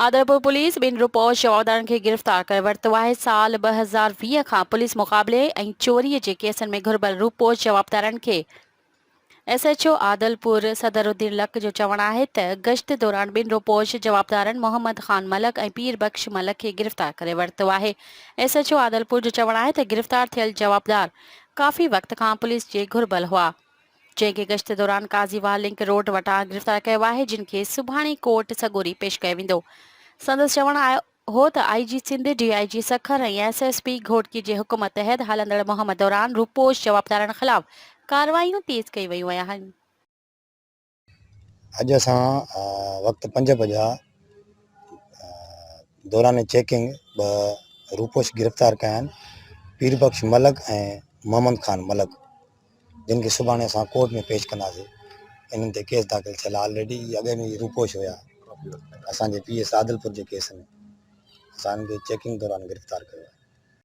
Adalpur police ॿिनि रुपोश जवाबदारनि खे गिरफ़्तार करे वरितो आहे। साल 2020 खां पुलिस मुक़ाबले ऐं चोरीअ जे केसनि में घुरिबल रुपोश जवाबदारनि खे SHO आदलपुर सदरुद्दीन लक जो चवणु आहे त गश्त दौरान ॿिनि रुपोश जवाबदारनि मोहम्मद ख़ान मलक ऐं पीर बख्श मलक खे गिरफ़्तार करे वरितो आहे। SHO आदलपुर जो चवणु आहे त गिरफ़्तार थियल जवाबदार काफ़ी वक़्त खां पुलिस जे घुरिबल हुआ, जंहिंखे गश्त दौरान काज़ीवाल लिंक रोड वटां गिरफ़्तार कयो आहे, जिन खे सुभाणे कोर्ट सगोरी पेश कयो वेंदो। संदसि चवणु हो त IG सिंध, DIG सखर ऐं SSP घोटकी जे हुकुम तहत हलंदड़ मुहिम दौरान रुपोश जवाबदारनि ख़िलाफ़ कार्रवाइयूं तेज़ कई वयूं आहिनि। अॼु असां वक़्तु 5 बजे दौरान चेकिंग रूपोश गिरफ़्तार कया आहिनि, पीर बख्श मलक ऐं मोहम्मद ख़ान मलक, जिन खे सुभाणे असां कोर्ट में पेश कंदासीं। इन्हनि ते केस दाख़िल थियल आहे ऑलरेडी। अॻे में रूपोश हुया असांजे PS आदलपुर जे केस में। असां इन्हनि खे चेकिंग दौरान गिरफ़्तार कयो आहे।